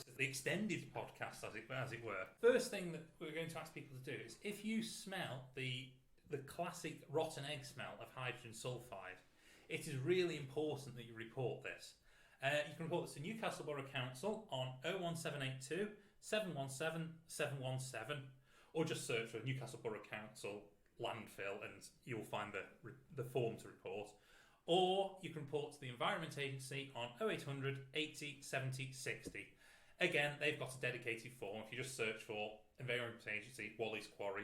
This is the extended podcast, as it were. First thing that we're going to ask people to do is, if you smell the classic rotten egg smell of hydrogen sulfide, it is really important that you report this. You can report this to Newcastle Borough Council on 01782 717 717, or just search for Newcastle Borough Council landfill and you'll find the form to report. Or you can report to the Environment Agency on 0800 80 70 60. Again, they've got a dedicated form. If you just search for Environment Agency Wally's Quarry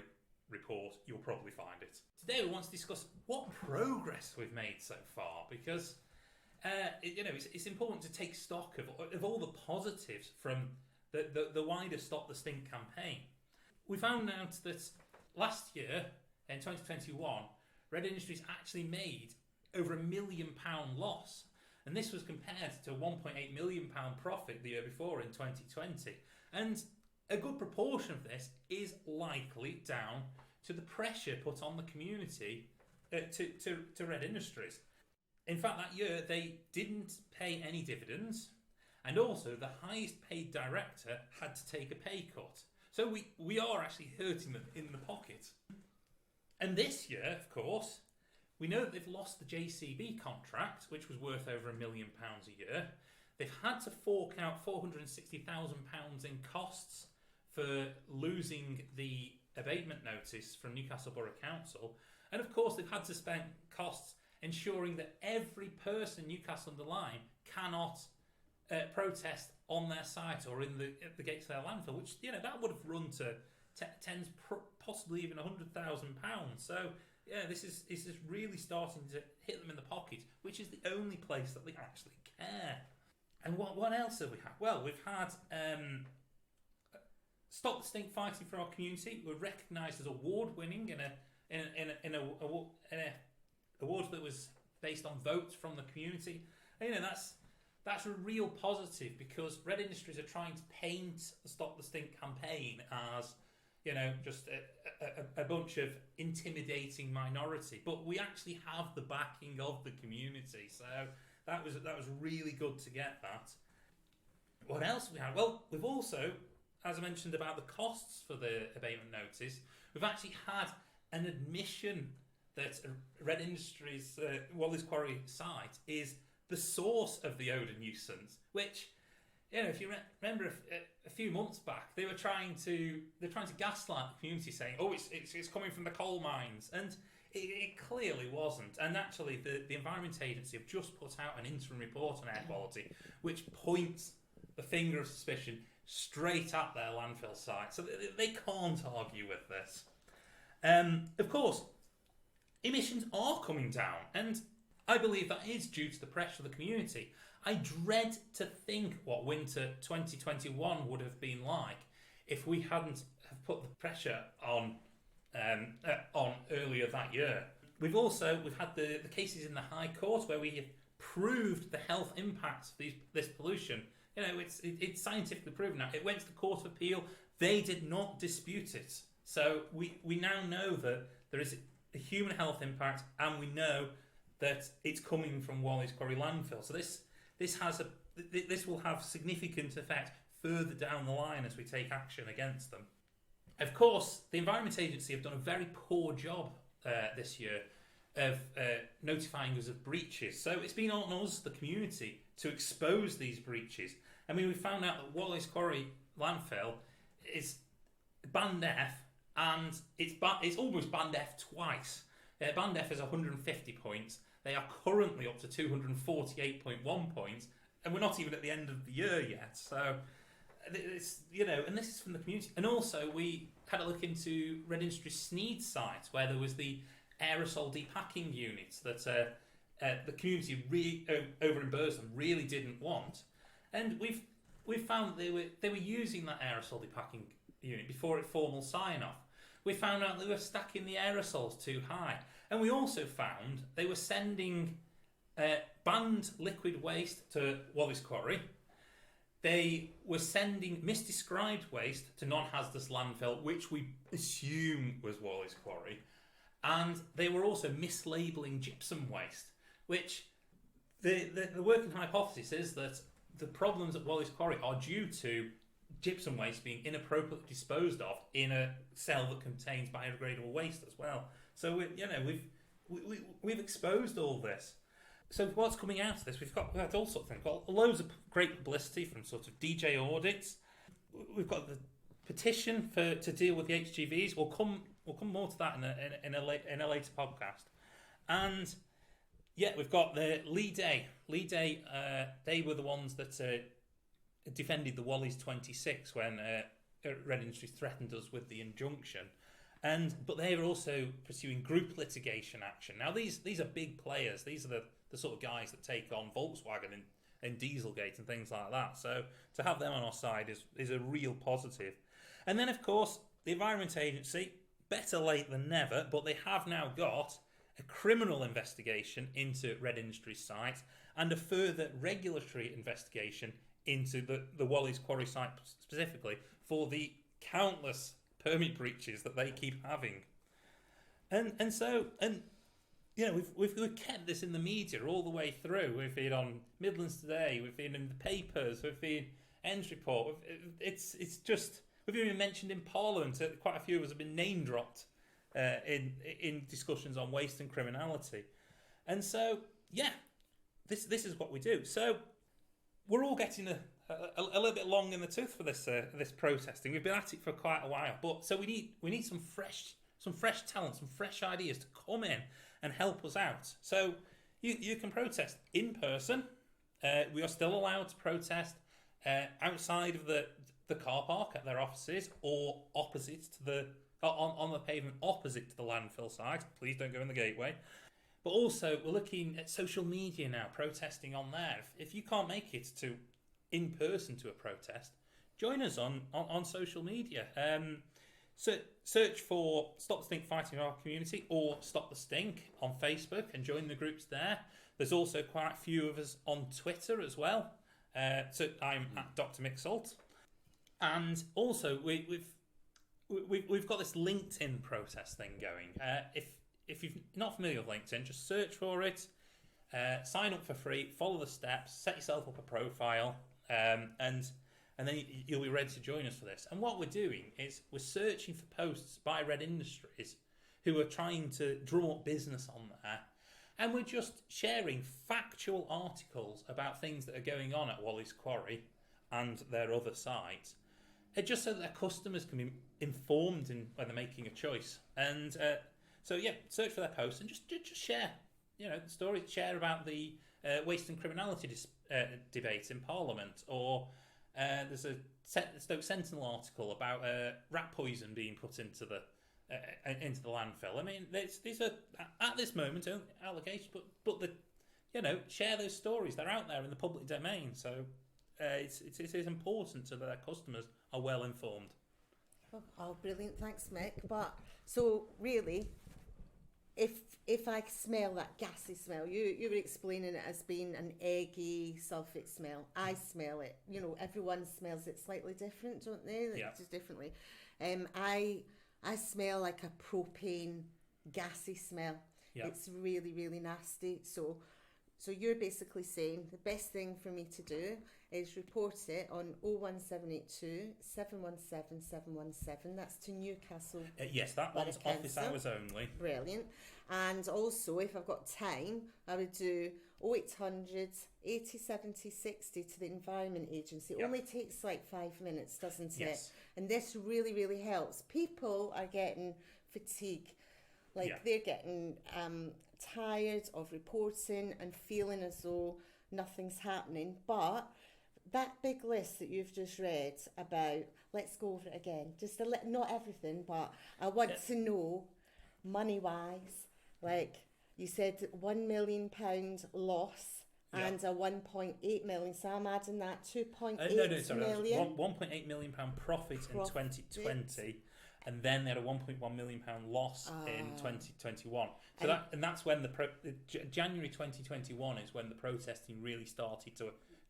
report, you'll probably find it. Today we want to discuss what progress we've made so far, because it's important to take stock of all the positives from the wider Stop the Stink campaign. We found out that last year, in 2021, Red Industries actually made over £1 million loss, and this was compared to a £1.8 million profit the year before in 2020. And a good proportion of this is likely down to the pressure put on the community to Red Industries. In fact, that year they didn't pay any dividends, and also the highest paid director had to take a pay cut. So we are actually hurting them in the pocket. And this year, of course, we know that they've lost the JCB contract, which was worth over £1 million a year. They've had to fork out £460,000 in costs for losing the abatement notice from Newcastle Borough Council. And of course, they've had to spend costs ensuring that every person Newcastle under Lyme cannot protest on their site or at the gates of their landfill, which, that would have run to tens, possibly even £100,000. So, this is really starting to hit them in the pocket, which is the only place that they actually care. And what else have we had? Well, we've had Stop the Stink fighting for our community. We're recognised as award-winning in an award that was based on votes from the community. And, that's a real positive, because Red Industries are trying to paint the Stop the Stink campaign as just a bunch of intimidating minority, but we actually have the backing of the community. So that was really good to get that. What else have we had? Well, we've also, as I mentioned about the costs for the abatement notice, we've actually had an admission that Red Industries Wally's Quarry site is the source of the odour nuisance, which, if you remember a few months back, they're trying to gaslight the community, saying, "Oh, it's coming from the coal mines," and it clearly wasn't. And actually, the Environment Agency have just put out an interim report on air quality, which points the finger of suspicion straight at their landfill site. So they can't argue with this. Of course, emissions are coming down, and I believe that is due to the pressure of the community. I dread to think what winter 2021 would have been like if we hadn't have put the pressure on earlier that year. We've had the cases in the High Court where we have proved the health impacts of this pollution. It's scientifically proven now. It went to the Court of Appeal. They did not dispute it. So we now know that there is a human health impact, and we know that it's coming from Wally's Quarry landfill. So this will have significant effect further down the line as we take action against them. Of course, the Environment Agency have done a very poor job this year of notifying us of breaches. So it's been on us, the community, to expose these breaches. I mean, we found out that Wally's Quarry landfill is Band F, and it's almost Band F twice. Band F is 150 points. They are currently up to 248.1 points, and we're not even at the end of the year yet. So, and this is from the community. And also, we had a look into Red Industries Sneed site, where there was the aerosol depacking units that the community over in Burslem really didn't want. And we've found that they were using that aerosol depacking unit before it formal sign-off. We found out they were stacking the aerosols too high. And we also found they were sending banned liquid waste to Wally's Quarry. They were sending misdescribed waste to non-hazardous landfill, which we assume was Wally's Quarry. And they were also mislabelling gypsum waste, which the working hypothesis is that the problems at Wally's Quarry are due to gypsum waste being inappropriately disposed of in a cell that contains biodegradable waste as well. So we've exposed all this. So what's coming out of this? We've had all sorts of things. We've got loads of great publicity from sort of DJ audits. We've got the petition to deal with the HGVs. We'll come more to that in a later podcast. And yeah, we've got the Lee Day. They were the ones that defended the Wally's 26 when Red Industries threatened us with the injunction. But they were also pursuing group litigation action. Now these are big players. These are the sort of guys that take on Volkswagen and Dieselgate and things like that. So to have them on our side is a real positive. And then of course the Environment Agency, better late than never, but they have now got a criminal investigation into Red Industries site and a further regulatory investigation into the Wally's Quarry site specifically for the countless permit breaches that they keep having. And so we've kept this in the media all the way through. We've been on Midlands Today, we've been in the papers, we've been Ends Report. It's just, we've even mentioned in Parliament. Quite a few of us have been name dropped in discussions on waste and criminality. And so this is what we do. So we're all getting a little bit long in the tooth for this protesting. We've been at it for quite a while, but so we need some fresh talent, some fresh ideas to come in and help us out. So you can protest in person. We are still allowed to protest outside of the car park at their offices or opposite to on the pavement opposite to the landfill site. Please don't go in the gateway. But also we're looking at social media now, protesting on there. If you can't make it to in person to a protest, join us on social media. Search for Stop the Stink Fighting Our Community or Stop the Stink on Facebook and join the groups there. There's also quite a few of us on Twitter as well. So I'm at Dr. Mixalt. And also we've got this LinkedIn protest thing going. If you're not familiar with LinkedIn, just search for it, sign up for free, follow the steps, set yourself up a profile, and then you'll be ready to join us for this. And what we're doing is we're searching for posts by Red Industries who are trying to drum up business on there, and we're just sharing factual articles about things that are going on at Wally's Quarry and their other sites, just so that their customers can be informed when they're making a choice. And search for their posts and just share, the story. Share about the waste and criminality debate in Parliament, or there's a Stoke Sentinel article about rat poison being put into the landfill. I mean, these are at this moment only allegations, but share those stories. They're out there in the public domain, so it is important so that their customers are well informed. Oh, brilliant! Thanks, Mick. But so really, if I smell that gassy smell, you were explaining it as being an eggy, sulphate smell. I smell it. Everyone smells it slightly different, don't they? Yeah. Just differently. I smell like a propane gassy smell. Yeah. It's really, really nasty. So you're basically saying the best thing for me to do is report it on 01782 717 717. That's to Newcastle. Yes, that one's office hours only. Brilliant. And also, if I've got time, I would do 0800 80 70 60 to the Environment Agency. It only takes like 5 minutes, doesn't it? Yes. And this really, really helps. People are getting fatigue. They're getting tired of reporting and feeling as though nothing's happening. But that big list that you've just read about, let's go over it again. Just not everything, but I want to know money-wise. Like you said, £1 million loss and a 1.8 million. So I'm adding that 2.8 million. 1.8 million pound profit in 2020. And then they had a £1.1 million loss in 2021. So that's when January 2021 is when the protesting really started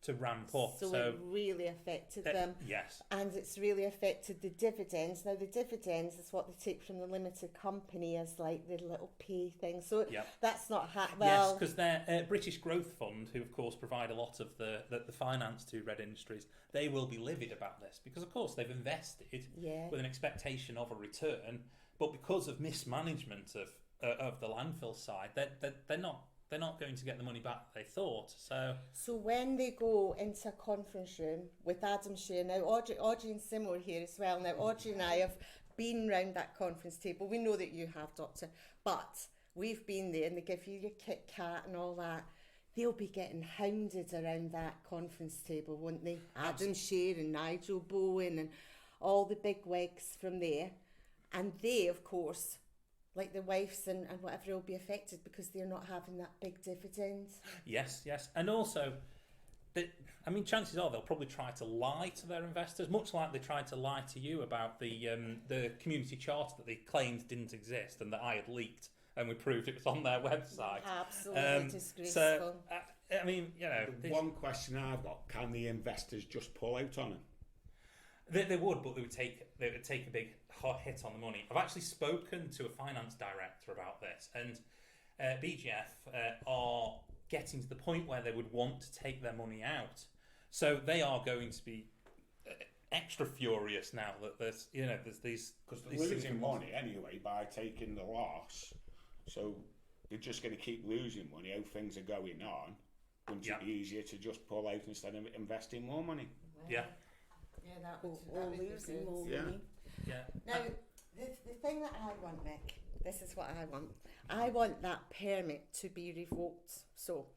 to ramp up. So it really affected them. Yes. And it's really affected the dividends. Now, the dividends is what they take from the limited company as like the little pay thing. So that's not... Yes, because they're British Growth Fund, who, of course, provide a lot of the finance to Red Industries, they will be livid about this because, of course, they've invested with an expectation of a return, but because of mismanagement of the landfill side, they're not going to get the money back they thought. So when they go into a conference room with Adam Shear, now Audrey and Sim are here as well. Now Audrey and I have been round that conference table. We know that you have, Doctor, but we've been there and they give you your Kit Kat and all that. They'll be getting hounded around that conference table, won't they? Adam Shear and Nigel Bowen and all the big wigs from there. And they, of course, like the wives and whatever, will be affected because they're not having that big dividend. Yes. And also, chances are they'll probably try to lie to their investors, much like they tried to lie to you about the community charter that they claimed didn't exist and that I had leaked, and we proved it was on their website. Absolutely disgraceful. So, the one question I've got, can the investors just pull out on it? They would, but they would take a big hit on the money. I've actually spoken to a finance director about this, and BGF are getting to the point where they would want to take their money out. So they are going to be extra furious now that there's these, because they're losing money anyway by taking the loss. So they're just going to keep losing money. How things are going on, wouldn't it be easier to just pull out instead of investing more money? Yeah. Yeah, that would losing more money. Yeah. Now, the thing that I want, Mick, this is what I want. I want that permit to be revoked. So,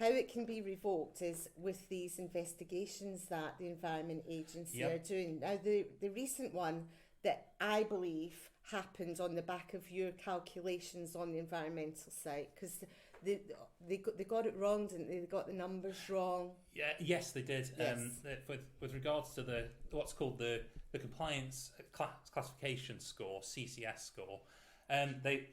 how it can be revoked is with these investigations that the Environment Agency are doing. Now, the recent one that I believe happened on the back of your calculations on the environmental side, because they got it wrong, didn't they? They got the numbers wrong. Yes, they did. Yes. With regards to what's called the compliance classification score, CCS score, they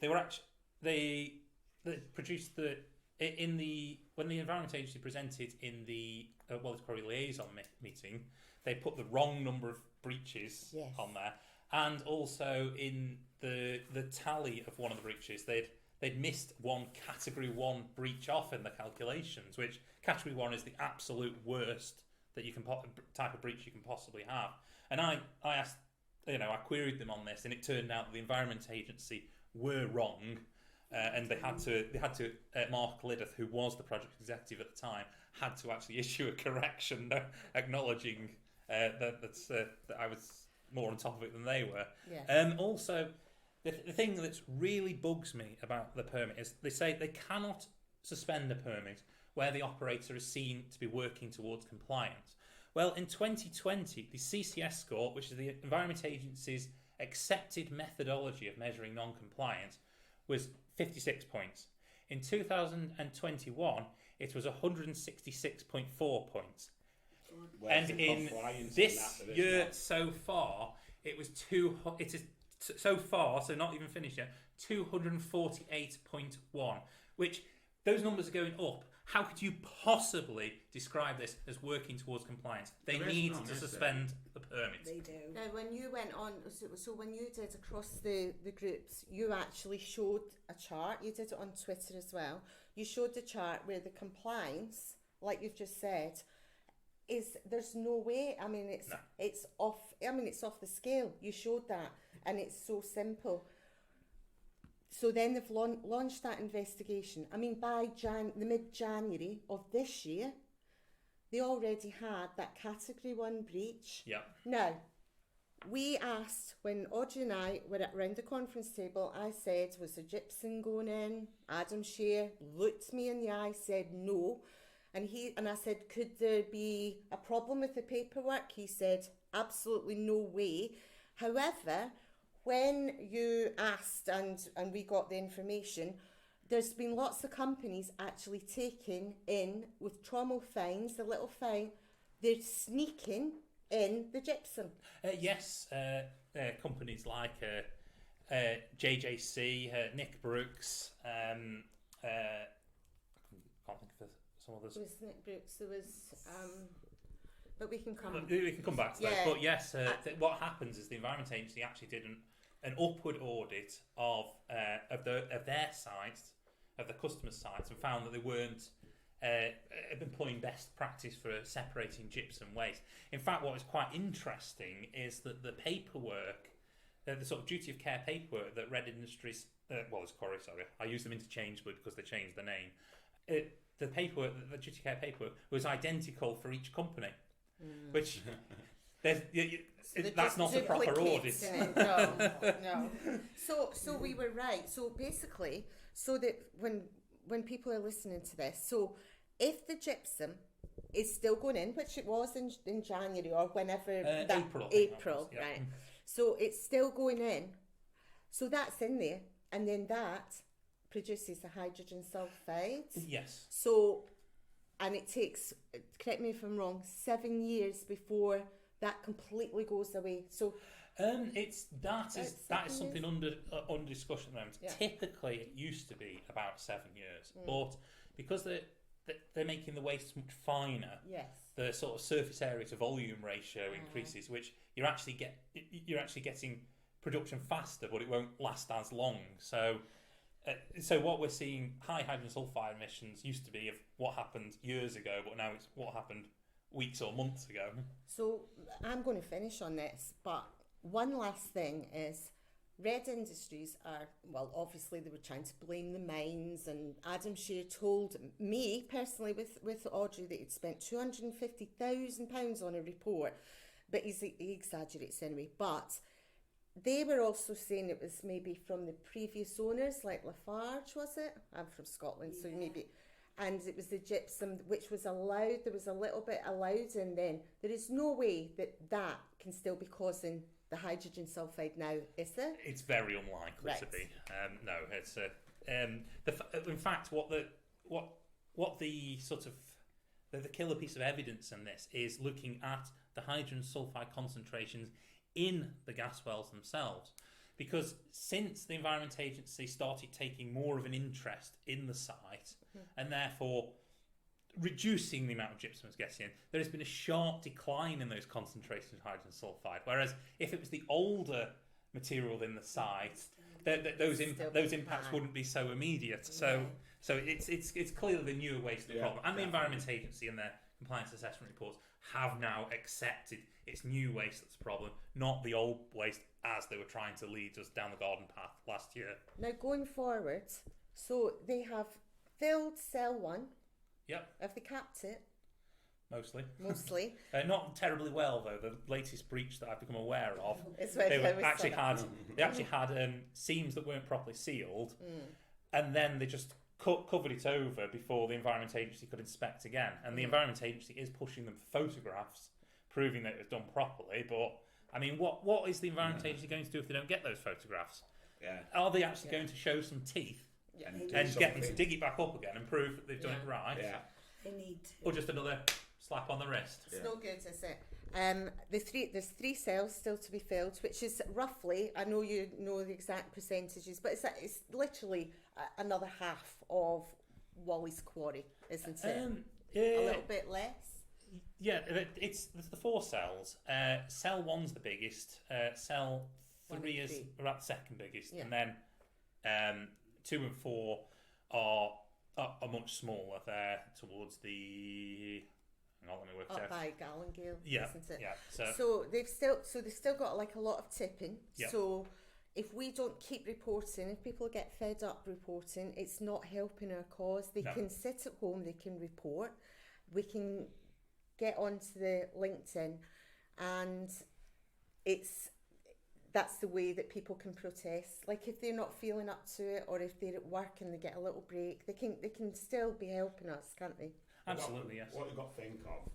produced when the Environment Agency presented in the World Quarry Liaison meeting, they put the wrong number of breaches on there, and also in the tally of one of the breaches, they'd missed one Category 1 breach off in the calculations, which Category 1 is the absolute worst that you can type of breach you can possibly have. And I asked, I queried them on this, and it turned out the Environment Agency were wrong, and they had to Mark Lideth, who was the project executive at the time, had to actually issue a correction acknowledging that I was more on top of it than they were. Yeah. Also, the thing that really bugs me about the permit is they say they cannot suspend a permit where the operator is seen to be working towards compliance. Well, in 2020, the CCS score, which is the Environment Agency's accepted methodology of measuring non-compliance, was 56 points. In 2021, it was 166.4 points. And in this year so far, it was so far, so not even finished yet, 248.1, which those numbers are going up. How could you possibly describe this as working towards compliance? They need to suspend the permit. They do. Now, when you went on, so when you did across the groups, you actually showed a chart. You did it on Twitter as well. You showed the chart where the compliance, like you've just said, there's no way. I mean, it's off. I mean, it's off the scale. You showed that, and it's so simple. So then they've launched that investigation. I mean, by the mid-January of this year, they already had that Category 1 breach. Yeah. Now, we asked, when Audrey and I were around the conference table, I said, was there gypsum going in? Adam Shear looked me in the eye, said no. And I said, could there be a problem with the paperwork? He said, absolutely no way. However, when you asked and we got the information, there's been lots of companies actually taking in with trommel fines, the little fine, they're sneaking in the gypsum. Yes, companies like JJC, Nick Brooks, can't think of some others. There was Nick Brooks. There was, but we can come back to those. But yes, what happens is the Environment Agency actually did an upward audit of their sites, of the customer sites, and found that they weren't employing best practice for separating gypsum waste. In fact, what was quite interesting is that the paperwork, the sort of duty of care paperwork that Red Industries, it's Quarry, sorry, I use them interchangeably because they changed the name. The paperwork, the duty of care paperwork, was identical for each company, which that's not a proper audit. No. So we were right. So basically, so that when people are listening to this, so if the gypsum is still going in, which it was in January or whenever April, yeah. Right? So it's still going in. So that's in there, and then that produces the hydrogen sulfide. Yes. So, and it takes, correct me if I'm wrong, 7 years before that completely goes away. So that is something under discussion at the moment. Yeah. Typically, it used to be about 7 years, but because they're making the waste much finer, yes, the sort of surface area to volume ratio increases, which you're actually getting production faster, but it won't last as long. So what we're seeing, high hydrogen sulfide emissions used to be of what happened years ago, but now it's what happened weeks or months ago. So I'm going to finish on this, but one last thing is Red Industries are, well, obviously they were trying to blame the mines, and Adam Shear told me personally with Audrey that he'd spent £250,000 on a report, but he exaggerates anyway. But they were also saying it was maybe from the previous owners, like Lafarge, was it? I'm from Scotland, so maybe. And it was the gypsum which was allowed. There was a little bit allowed, and then there is no way that can still be causing the hydrogen sulfide now, is there? It's very unlikely to be. No, it's in fact what the sort of the killer piece of evidence in this is looking at the hydrogen sulfide concentrations in the gas wells themselves, because since the Environment Agency started taking more of an interest in the site and therefore reducing the amount of gypsum it's getting in, there has been a sharp decline in those concentrations of hydrogen sulfide. Whereas if it was the older material in the site, those impacts wouldn't be so immediate. So it's clearly the newer waste the problem, and the Environment Agency in their compliance assessment reports have now accepted it's new waste that's the problem, not the old waste as they were trying to lead us down the garden path last year. Now going forward, so they have filled cell 1. Yep. Have they capped it? Mostly. Not terribly well though. The latest breach that I've become aware of, they actually had seams that weren't properly sealed, and then they just covered it over before the Environment Agency could inspect again. And the Environment Agency is pushing them for photographs, proving that it was done properly. But I mean, what is the Environment Agency going to do if they don't get those photographs? Yeah. Are they actually going to show some teeth and get them to dig it back up again and prove that they've done it right? Yeah. They need to. Or just another slap on the wrist? It's no good, is it? There's 3 cells still to be filled, which is roughly, I know you know the exact percentages, but it's literally another half of Wally's Quarry, isn't it? A little bit less. Yeah, it's the 4 cells. Cell 1's the biggest. Cell 3 is about the second biggest, and then 2 and 4 are much smaller. They're towards the. Hang on, let me work up out. by Gallingale, isn't it? Yeah. So they've still got like a lot of tipping. Yep. So if we don't keep reporting, if people get fed up reporting, it's not helping our cause. They can sit at home, they can report. We can get onto the LinkedIn, and that's the way that people can protest. Like if they're not feeling up to it, or if they're at work and they get a little break, they can still be helping us, can't they? Absolutely, yes. What you've got to think of,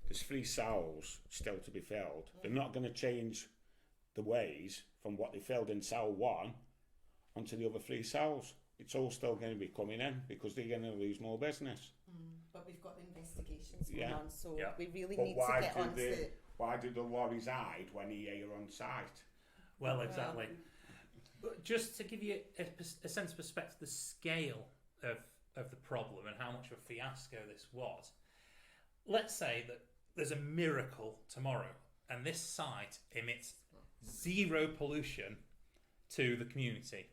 there's 3 cells still to be filled. They're not going to change the ways from what they filled in cell 1 onto the other 3 cells. It's all still going to be coming in because they're going to lose more business. But we've got the investigations going on, so we really need to get on to... Why did the lorries hide when EA are on site? Well, exactly. But just to give you a sense of perspective, the scale of of the problem and how much of a fiasco this was, let's say that there's a miracle tomorrow and this site emits zero pollution to the community.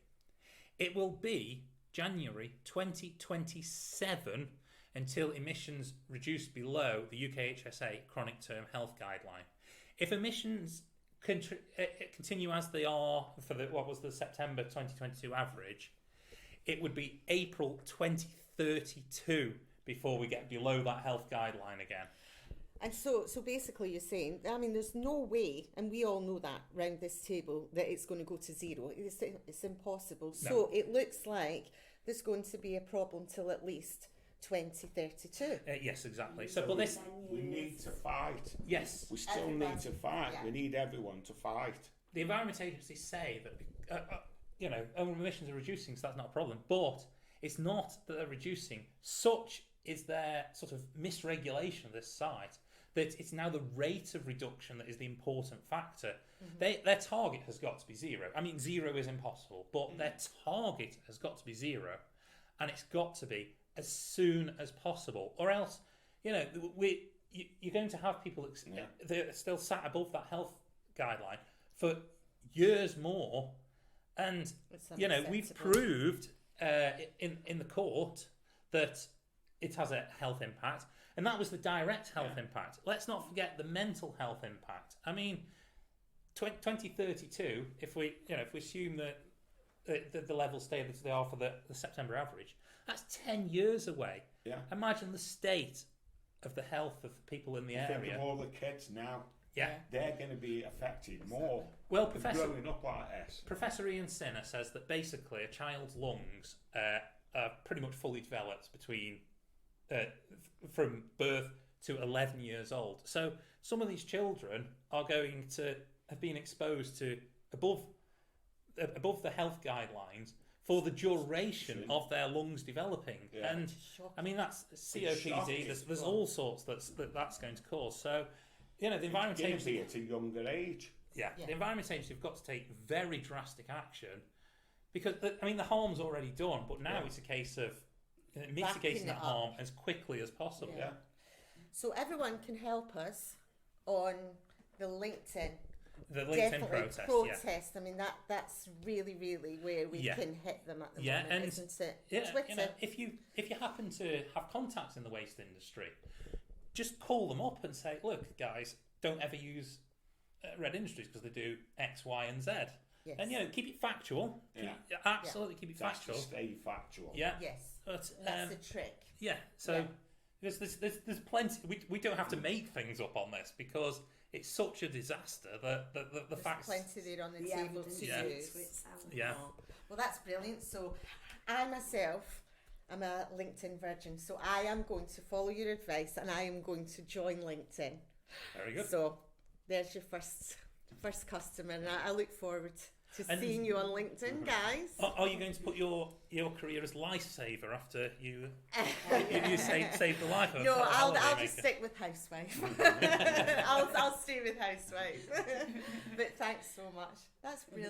It will be January 2027 until emissions reduce below the UKHSA chronic term health guideline. If emissions continue as they are for what was the September 2022 average, it would be April 2032 before we get below that health guideline again. And so basically you're saying, I mean, there's no way, and we all know that round this table, that it's going to go to zero. It's impossible. No. So it looks like there's going to be a problem till at least 2032. Yes, exactly. So but we need to fight. Yes. We still need to fight. Yeah. We need everyone to fight. The Environment Agency say that, own emissions are reducing, so that's not a problem. But it's not that they're reducing. Such is their sort of misregulation of this site that it's now the rate of reduction that is the important factor. Mm-hmm. Their target has got to be zero. I mean, zero is impossible, but their target has got to be zero, and it's got to be as soon as possible, or else, you're going to have people that are still sat above that health guideline for years more, and we've proved in the court that it has a health impact, and that was the direct health impact. Let's not forget the mental health impact. I mean, 2032, if we assume that the levels stay as they are for the September average, that's 10 years away. Yeah. Imagine the state of the health of the people in the area. Think of all the kids now. Yeah. They're going to be affected more. Well, growing up like this. Professor Ian Sinner says that basically a child's lungs are pretty much fully developed between from birth to 11 years old. So some of these children are going to have been exposed to above the health guidelines for the duration of their lungs developing. Yeah. And I mean, that's COPD, there's all sorts that's going to cause. So, the Environment Agency at a younger age. Yeah, the Environment Agency have got to take very drastic action because, I mean, the harm's already done, but now it's a case of mitigating that harm as quickly as possible. Yeah. So everyone can help us on the LinkedIn. The LinkedIn protest. I mean, that's really, really where we can hit them at the moment, isn't it? Yeah, Twitter. If you happen to have contacts in the waste industry, just call them up and say, look, guys, don't ever use Red Industries because they do X, Y, and Z. Yes. And keep it factual. Absolutely keep it factual. Stay factual. Yeah. Yes. But, that's the trick. Yeah. So there's plenty. We don't have to make things up on this because it's such a disaster that the facts. There's plenty there on the table to use. Yeah. Well, that's brilliant. So I myself am a LinkedIn virgin, so I am going to follow your advice and I am going to join LinkedIn. Very good. So there's your first customer, and I look forward to seeing you on LinkedIn, guys. Are you going to put your career as lifesaver after you save the life of? No, I'll just stick with housewife. I'll stay with housewife. But thanks so much. That's brilliant.